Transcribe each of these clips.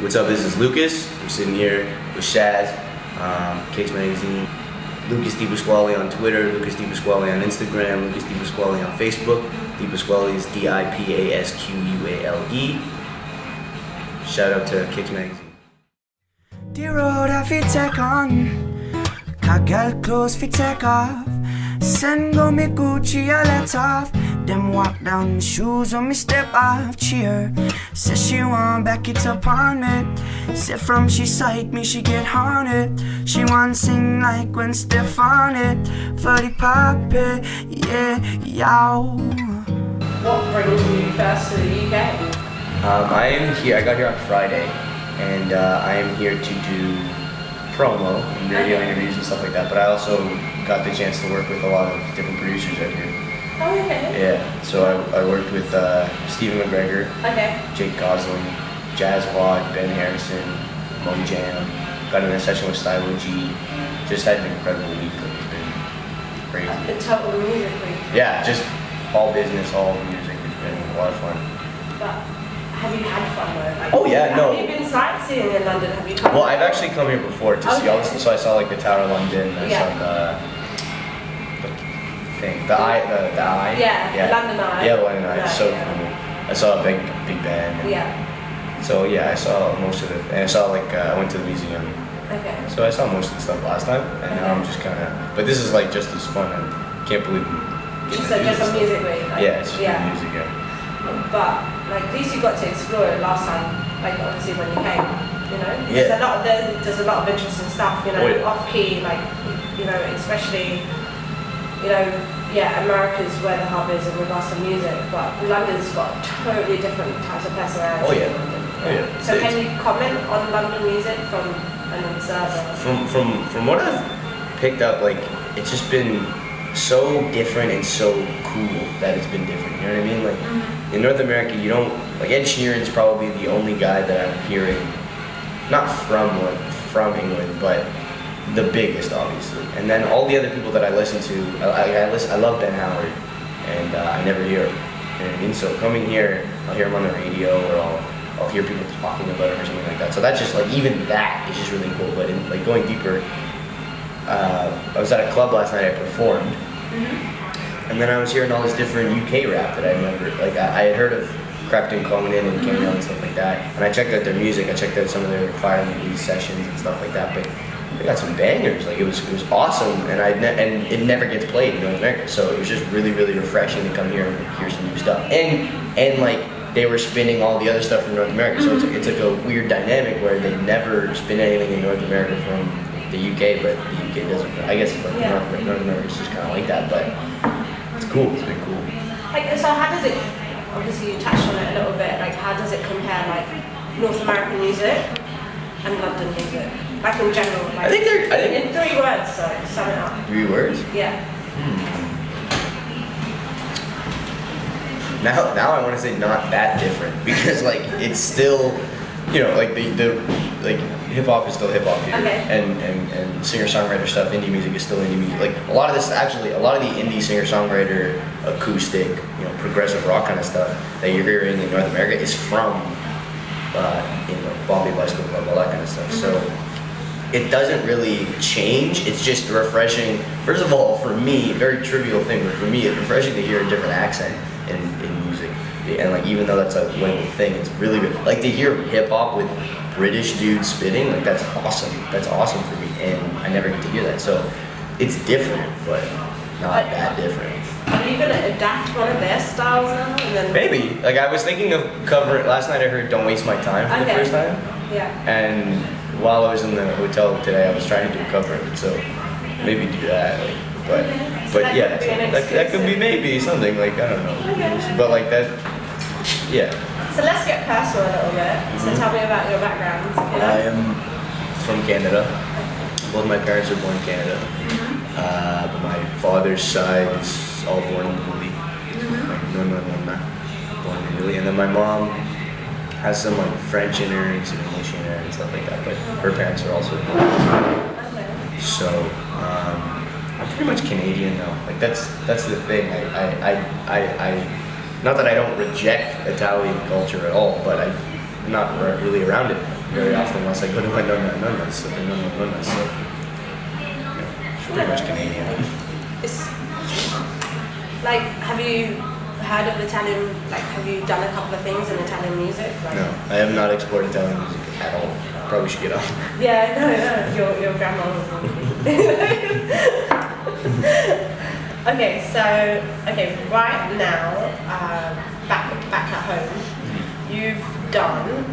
What's up, this is Lucas. I'm sitting here with Shaz, Kix Magazine, Lucas Di Pasquale on Twitter, Lucas Di Pasquale on Instagram, Lucas Di Pasquale on Facebook. Di Pasquale is Dipasquale. Shout out to Kix Magazine. The road I fit take on, girl clothes fit take off. Send go me Gucci I let off. Them walk down the shoes when me step off cheer. Say she want back it up on it. Say from she sight me she get haunted. She want sing like when Steph on it. For the poppy, yeah, yow. What brings you first to the UK? I am here. I got here on Friday, and I am here to do promo and radio interviews and stuff like that. But I also got the chance to work with a lot of different producers out here. Oh, okay. Yeah. So I worked with Stephen McGregor, Jake Gosling, Jazz Wad, Ben Harrison, Mo Jam. Got in a session with Stylo G. Just had an incredible week. Like, it's been crazy. The total music week. Yeah, just all business, all music. It's been a lot of fun. But have you had fun though? Like, Oh yeah, no. Have you been sightseeing in London? Have you come? Well, I've actually come here before to see all this. So I saw like the Tower of London. I saw the thing, the eye. Yeah, the London Eye. Yeah, the London Eye. It's so Yeah. cool. I saw a big band. So yeah, I saw most of it, and I saw like I went to the museum. Okay. So I saw most of the stuff last time, and now I'm just kind of. But this is like just as fun. I can't believe I'm getting to do Just this a stuff. music week. Like, Yeah, it's just good music. Yeah. But like at least you got to explore it last time. Like obviously when you came, you know. Yeah. There's a lot of interesting stuff. You know, off key, like you know, especially you know. Yeah, America's where the hub is in regards to music, but London's got totally different types of personalities. Oh yeah. So can you comment on London music from an observer? From what I've picked up, like it's just been so different and so cool that it's been different. You know what I mean? Like in North America, you don't like Ed Sheeran's probably the only guy that I'm hearing, not from England, but the biggest, obviously. And then all the other people that I listen to, I love Ben Howard, and I never hear him. You know what I mean? So coming here, I'll hear him on the radio, or I'll hear people talking about it or something like that. So that's just like, even that is just really cool. But in like going deeper, I was at a club last night. I performed, and then I was hearing all this different UK rap that I never like. I had heard of Crafton Conan and Cameraman and stuff like that, and I checked out their music. I checked out some of their Fire and Lead sessions and stuff like that. But they got some bangers. Like it was awesome, and and it never gets played in North America. So it was just really refreshing to come here and hear some new stuff. And like they were spinning all the other stuff from North America. So it's like a weird dynamic where they never spin anything in North America from the UK, but the UK doesn't. I guess like North America's just kind of like that, but it's cool. It's been cool. Like so, how does it? Obviously, you touched on it a little bit. Like, how does it compare like North American music and London music? Like in general, like I think in 3 words, so sum it up. 3 words? Yeah. Now I want to say not that different, because like it's still, you know, like the like hip hop is still hip hop here, and singer songwriter stuff, indie music is still indie music. Like a lot of the indie singer songwriter, acoustic, you know, progressive rock kind of stuff that you're hearing in North America is from you know, Bombay Bicycle Club, all that kind of stuff. So it doesn't really change. It's just refreshing. First of all, for me, very trivial thing, but for me, it's refreshing to hear a different accent in music. And like, even though that's a winning thing, it's really good. Like to hear hip hop with British dudes spitting, like that's awesome. That's awesome for me, and I never get to hear that. So it's different, but not that different. Are you gonna adapt one of their styles now? And then Maybe. Like I was thinking of covering. Last night I heard "Don't Waste My Time" for the first time. Yeah. And while I was in the hotel today, I was trying to do a cover of it, so maybe do that. Like, but yeah, that could be maybe something, like, I don't know. But like that, yeah. So let's get personal a little bit. So tell me about your background. You know? I am from Canada. Both my parents were born in Canada. But my father's side is all born in Italy. Born in Italy. And then my mom has some like French in her and some English in her and stuff like that, but her parents are also Italian. So I'm pretty much Canadian now. Like that's the thing. I not that I don't reject Italian culture at all, but I'm not really around it very often unless I go to my nonnas, so they're nonnas, so yeah, it's pretty much Canadian. It's like, have you heard of Italian, like have you done a couple of things in Italian music? Like, No, I have not explored Italian music at all. Probably should get on. Yeah, no, your grandma was Okay, so right now, back at home, you've done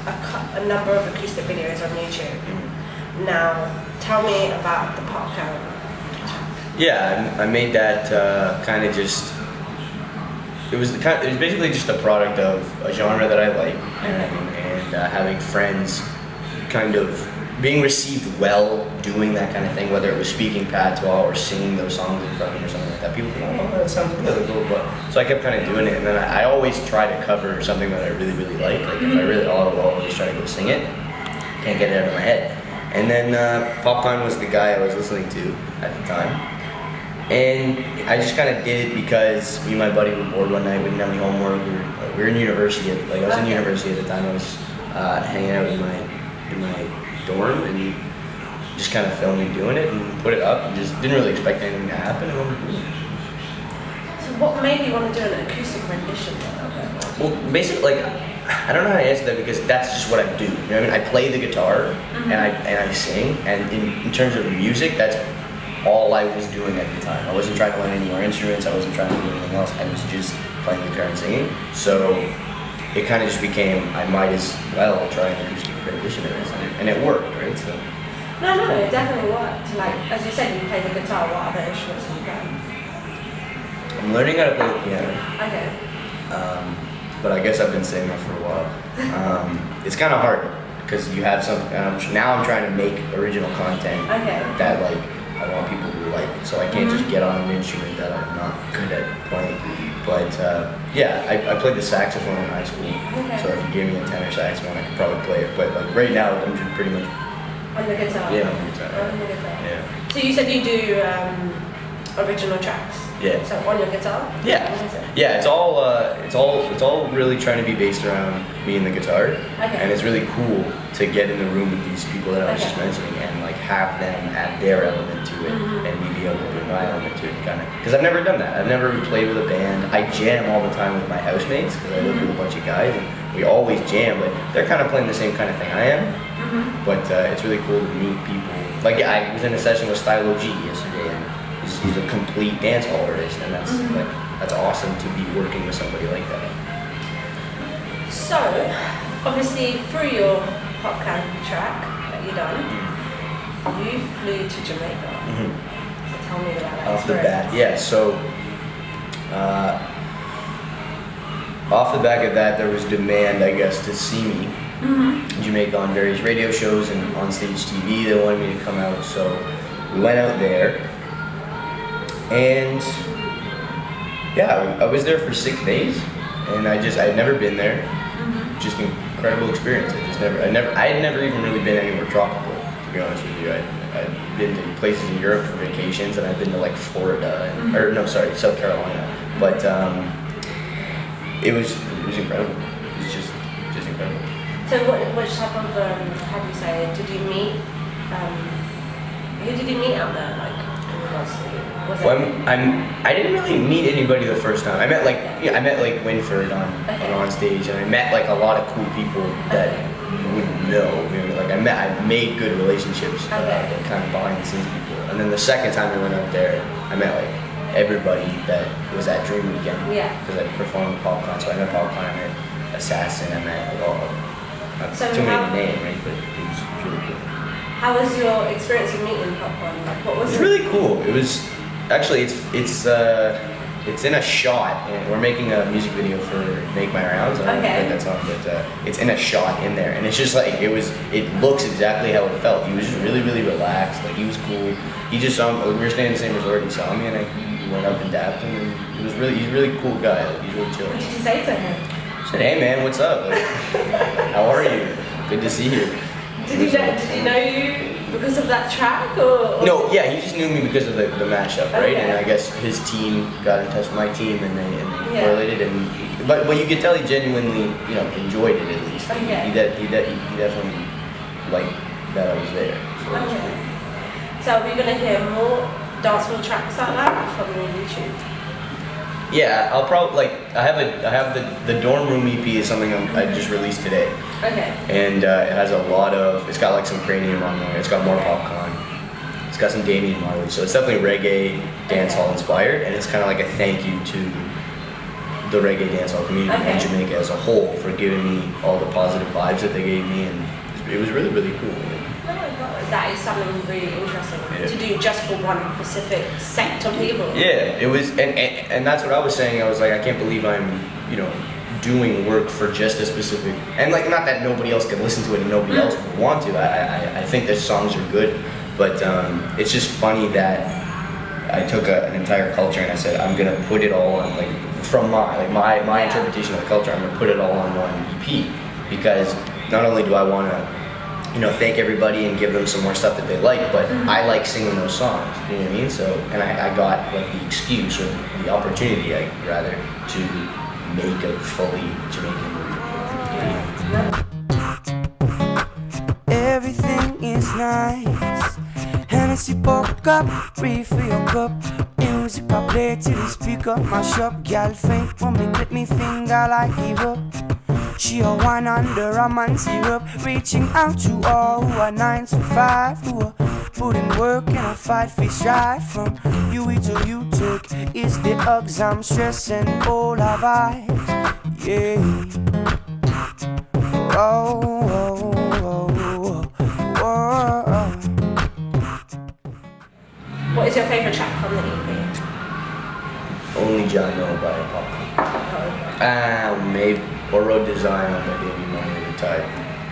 a number of acoustic videos on YouTube. Now, tell me about the popcorn. Yeah, I made that kind of just. It was basically just a product of a genre that I like, and having friends, kind of being received well doing that kind of thing, whether it was speaking patois or singing those songs in front of me or something like that. People go, oh, that sounds good, but so I kept kind of doing it, and then I always try to cover something that I really like. Like if I really I'll always try to go sing it. Can't get it out of my head. And then Popcorn was the guy I was listening to at the time. And I just kind of did it because me and my buddy were bored one night. We didn't have any homework. We were in university. I was in university at the time. I was hanging out in my dorm and just kind of filmed me doing it and put it up. And just didn't really expect anything to happen. So what made you want to do an acoustic rendition? Well, basically, like I don't know how to answer that because that's just what I do. You know what I mean? I play the guitar and I sing. And in terms of music, that's all I was doing at the time. I wasn't trying to learn any more instruments, I wasn't trying to do anything else, I was just playing the guitar and singing. So it kind of just became, I might as well try an acoustic rendition of it, and it worked, right? So. No, it definitely worked. Like, as you said, you play the guitar, what other instruments do you play? I'm learning how to play the piano. Okay. But I guess I've been saying that for a while. It's kind of hard, because you have some, now I'm trying to make original content that like, I want people to like, so I can't just get on an instrument that I'm not good at playing. But yeah, I played the saxophone in high school, so if you gave me a tenor saxophone, I could probably play it. But like right now, I'm just pretty much on the guitar. Yeah, on the guitar. On the guitar. Yeah. So you said you do original tracks. Yeah. So on your guitar. Yeah. Yeah, it's all really trying to be based around me and the guitar, and it's really cool to get in the room with these people that I was just mentioning and like have them add their element to it and me be able to bring my element to it, kind of. Because I've never done that. I've never played with a band. I jam all the time with my housemates because I live with a bunch of guys and we always jam, but they're kind of playing the same kind of thing I am. But it's really cool to meet people. Like I was in a session with Stylo G yesterday, and he's a complete dancehall artist, and that's like that's awesome to be working with somebody like that. So, obviously, through your popcorn track that you done, you flew to Jamaica. So tell me about that. Off the bat, yeah. So, off the back of that, there was demand, I guess, to see me in Jamaica on various radio shows and on stage TV. They wanted me to come out, so we went out there. And yeah, I was there for 6 days, and I'd never been there. Just an incredible experience. I had never even really been anywhere tropical, to be honest with you. I'd been to places in Europe for vacations, and I've been to like Florida, South Carolina. But it was incredible. It was just incredible. So which type of how do you say? Did you meet? Who did you meet out there? Like, I didn't really meet anybody the first time. I met like Winford on stage, and I met like a lot of cool people that you wouldn't know. You know, like I made good relationships, kind of behind the scenes people. And then the second time I went up there, I met like everybody that was at Dream Weekend. Because I performed with Popcorn, so I met Popcorn, I met Assassin, I met like all. Not too many names, right? But it was really cool. How was your experience of meeting Popcorn? Like, what was it? It was really cool. It was actually it's in a shot, and we're making a music video for Make My Rounds. I don't know that song, but it's in a shot in there, and it's just like it looks exactly how it felt. He was just really relaxed. Like he was cool. He just saw me. We were staying in the same resort. He saw me, and he went up and dapped him. And he's a really cool guy. Like, he's really chill. What did you say to him? I said, "Hey man, what's up? Like, how are you? Good to see you." Did he know you because of that track, or? No, yeah, he just knew me because of the mashup, right? And I guess his team got in touch with my team, and they correlated, and but you could tell he genuinely, you know, enjoyed it at least. Okay. He definitely liked that I was there. So that was Okay. cool. So are we gonna hear more dancehall tracks like that from your YouTube? Yeah, I'll probably I have the dorm room EP is something I just released today, Okay. and it has a lot of, it's got like some cranium on there. It's got more popcorn. It's got some Damian Marley, so it's definitely reggae dancehall inspired, and it's kind of like a thank you to the reggae dancehall community in Jamaica as a whole for giving me all the positive vibes that they gave me, and it was really, really cool. Oh my god, that is something really interesting to do just for one specific sect of people. Yeah, it was, and that's what I was saying. I was like, I can't believe I'm, you know, doing work for just a specific, and like, not that nobody else can listen to it and nobody else would want to. I think the songs are good, but it's just funny that I took an entire culture and I said, I'm gonna put it all on, like, from my interpretation of the culture, I'm gonna put it all on one EP, because not only do I wanna, you know, thank everybody and give them some more stuff that they like, but I like singing those songs, you know what I mean? So, and I got like the excuse or the opportunity, rather, to make a fully Jamaican movie. Everything is nice. Hennessy pop cup, refill your cup. Music I play till the speaker mash up. Girl faint when me clip me finger like give up. She a one under a man syrup, reaching out to all who are 9 to 5, who are putting work and a fight for strive. From UE to you take is the hugs, I'm stressing all our vibes. Yeah. Oh, oh, oh, oh, oh. What is your favourite track from the EP? Only John Know by Pop. Maybe, or Road Design by Damian Marley at the time.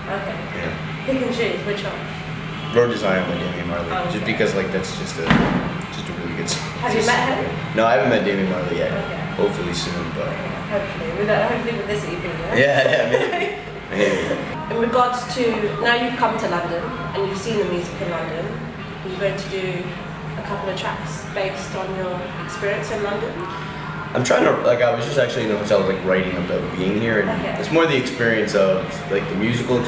Okay. Yeah. Pick and choose, which one? Road Design by Damian Marley, just because like that's just a really good song. Have you met him? No, I haven't met Damian Marley yet. Okay. Hopefully soon, but Hopefully with this EP, yeah? yeah, maybe. Maybe. In regards to, now you've come to London and you've seen the music in London, are you going to do a couple of tracks based on your experience in London? I'm trying to, like, I was just actually in a hotel, like, writing about being here, and it's more the experience of, like, the musical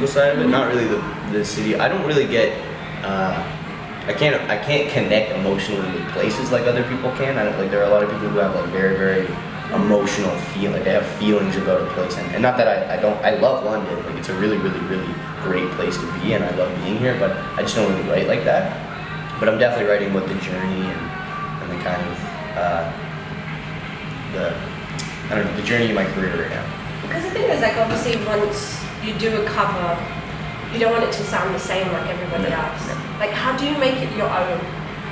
side of it, not really the city. I don't really get, I can't connect emotionally with places like other people can. Like, there are a lot of people who have, like, very, very emotional feel, like, they have feelings about a place, and not that I love London, like, it's a really, really, really great place to be, and I love being here, but I just don't really write like that. But I'm definitely writing about the journey and the kind of, the journey of my career right now. Because the thing is, like, obviously once you do a cover, you don't want it to sound the same like everybody else. Like, how do you make it your own?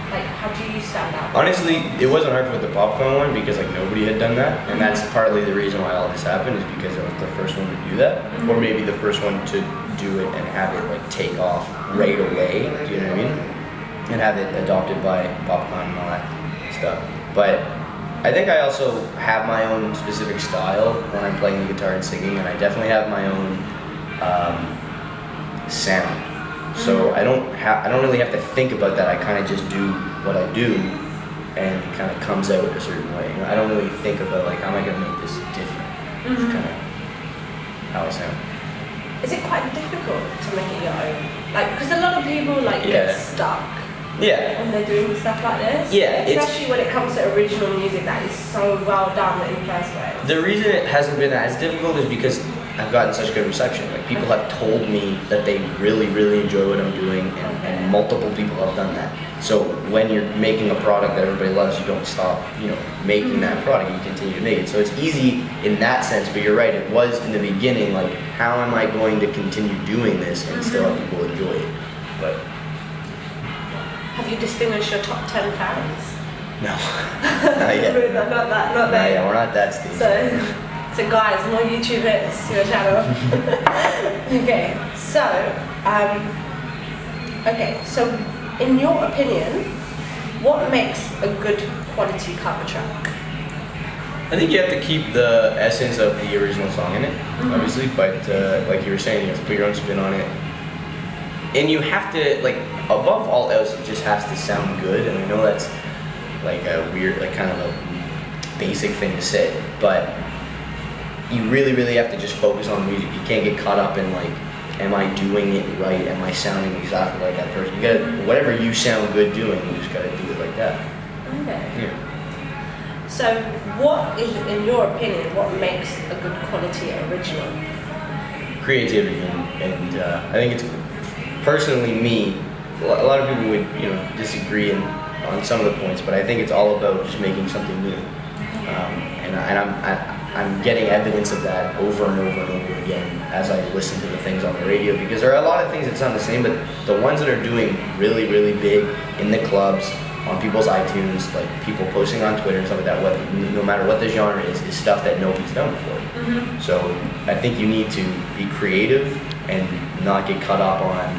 Like, how do you stand out? Honestly, it wasn't hard with the popcorn one because, like, nobody had done that, and that's partly the reason why all this happened, is because I was the first one to do that, or maybe the first one to do it and have it, like, take off right away, do you know what I mean? And have it adopted by popcorn and all that stuff. But I think I also have my own specific style when I'm playing the guitar and singing, and I definitely have my own sound. So I don't really have to think about that. I kind of just do what I do, and it kind of comes out a certain way. You know, I don't really think about, like, how am I going to make this different? It's kind of how I sound. Is it quite difficult to make it your own? Like, because a lot of people, like, get stuck. Yeah. When they're doing stuff like this. Yeah. Especially when it comes to original music that is so well done in the first place. The reason it hasn't been as difficult is because I've gotten such good reception. Like, people have told me that they really, really enjoy what I'm doing, and multiple people have done that. So when you're making a product that everybody loves, you don't stop, you know, making that product. You continue to make it. So it's easy in that sense. But you're right. It was in the beginning, like, how am I going to continue doing this and still have people enjoy it? But have you distinguished your top 10 fans? no, not yet. not that. Yeah, we're not that stage. So guys, more YouTube hits your channel. Okay, so in your opinion, what makes a good quality cover track? I think you have to keep the essence of the original song in it, obviously, but like you were saying, you have to put your own spin on it. And you have to, like, above all else, it just has to sound good, and I know that's, like, a weird, like, kind of a basic thing to say, but you really, really have to just focus on the music. You can't get caught up in like, am I doing it right? Am I sounding exactly like that person? You gotta, whatever you sound good doing, you just gotta do it like that. Okay. Yeah. So what is, in your opinion, what makes a good quality original? Creativity, and I think it's, personally me, a lot of people would, you know, disagree on some of the points, but I think it's all about just making something new. And I'm getting evidence of that over and over and over again as I listen to the things on the radio, because there are a lot of things that sound the same, but the ones that are doing really, really big in the clubs, on people's iTunes, like people posting on Twitter and stuff like that, no matter what the genre is stuff that nobody's done before. So I think you need to be creative and not get caught up on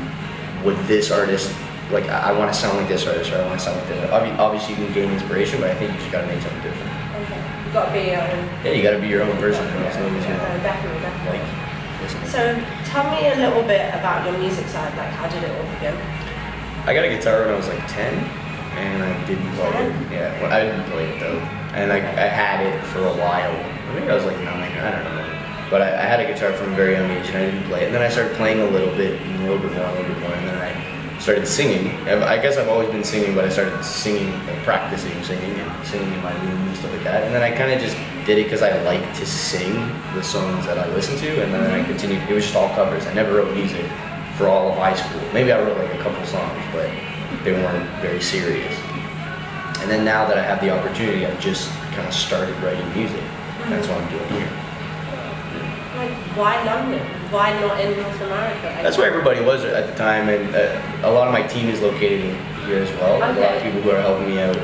what this artist, like I want to sound like this artist, or I want to sound like that. Obviously you can gain inspiration, but I think you just got to make something different. Okay. You got to be your own. Yeah, you got to be your own person. Definitely. Like, so tell me a little bit about your music side. Like, how did it all begin? I got a guitar when I was like 10, and I didn't play it. Yeah, well, I didn't play it though, and I had it for a while. I think I was like 9, I don't know. But I had a guitar from a very young age, and I didn't play it. And then I started playing a little bit, and a little bit more, and then I started singing. I guess I've always been singing, but I started singing, practicing singing, and singing in my room and stuff like that. And then I kind of just did it because I like to sing the songs that I listen to, and then I continued. It was just all covers. I never wrote music for all of high school. Maybe I wrote like a couple songs, but they weren't very serious. And then now that I have the opportunity, I've just kind of started writing music. That's what I'm doing here. Like, why London? Why not in North America? That's where everybody was at the time, and a lot of my team is located here as well. Okay. A lot of people who are helping me out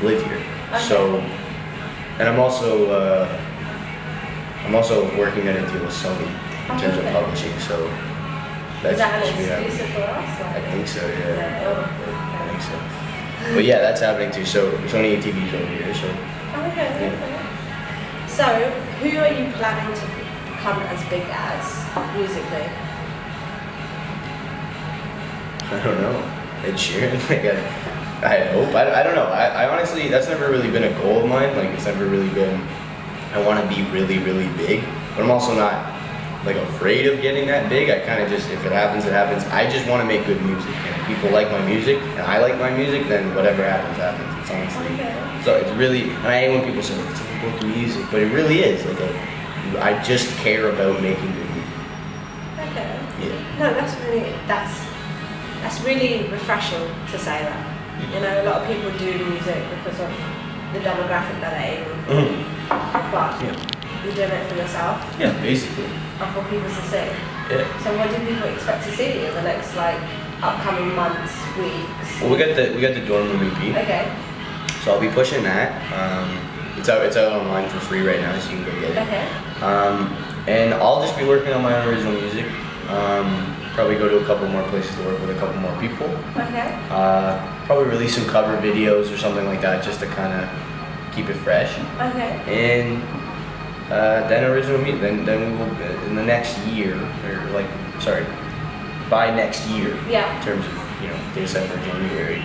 live here. Okay. So, and I'm also working on a deal with Sony in terms of publishing. So that's Is that an should be happening. exclusive for us? I think so. Yeah. Oh, I think so. But yeah, that's happening too. So Sony TV's over here. So okay. So, who are you planning to become as big as musically? I don't know. Ed Sheeran. Like I hope. I don't know. I honestly, that's never really been a goal of mine. Like it's never really been. I want to be really, really big, but I'm also not like afraid of getting that big. I kind of just, if it happens, it happens. I just want to make good music. And if people like my music, and I like my music, then whatever happens, happens. It's honestly. So it's really, and I hate when people say it's all about the music, but it really is. Like I just care about making good music. Okay. Yeah. No, that's really refreshing to say that. You know, a lot of people do music because of the demographic that they're aiming for. But you're doing it for yourself. Yeah, basically. And for people to see. Yeah. So what do people expect to see in the next like upcoming months, weeks? Well, we got the Dorm Room EP. Okay. So I'll be pushing that. It's out online for free right now, so you can go get it. Okay. And I'll just be working on my own original music. Probably go to a couple more places to work with a couple more people. Okay. Probably release some cover videos or something like that, just to kind of keep it fresh. Okay. And then original music. Then we will in the next year, by next year. Yeah. In terms of December, January,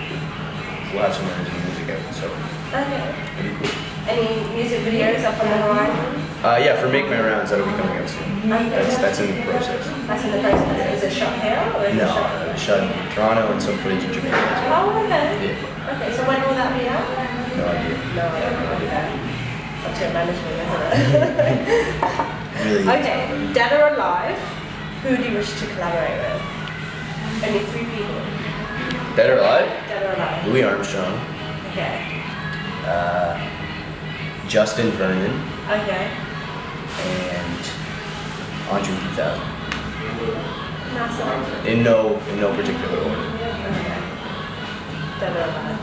we'll have some original music out. So. Okay. That'd be cool. Any music videos up on the horizon? Yeah, for Make My Rounds, that'll be coming out soon. Okay. That's in the process. That's in the process. Is it shot here or is it No, shot? shot in Toronto and some footage in Jamaica as well. Oh, okay. Yeah. Okay, so when will that be out? No idea. No, okay. Up to your management, isn't it? Really? Okay, dead or alive, who do you wish to collaborate with? Only 3 people. Dead or alive? Dead or alive. Louis Armstrong, Okay. Justin Vernon, Okay. and Andre 3000. Nice one. In no particular order. Okay. Dead or alive.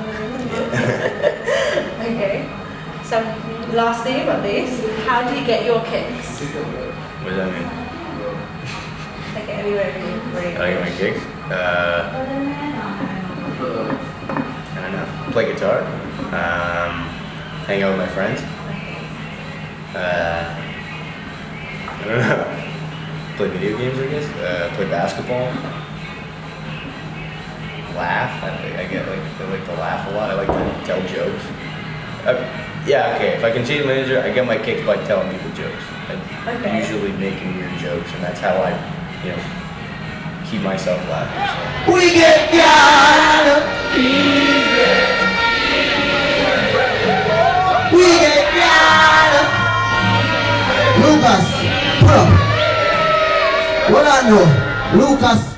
Okay. So, lastly but least, how do you get your kicks? What does that mean? Like anywhere really. I get my kicks. I don't know. Play guitar. Hang out with my friends. I don't know. Play video games, I guess. Play basketball. Laugh. I like to laugh a lot. I like to tell jokes. Yeah, okay. If I can change my major, I get my kicks by telling people jokes. Okay. usually making weird jokes, and that's how I, you know, keep myself laughing. So. We get down. We get down. Lucas, bro. What I know, Lucas.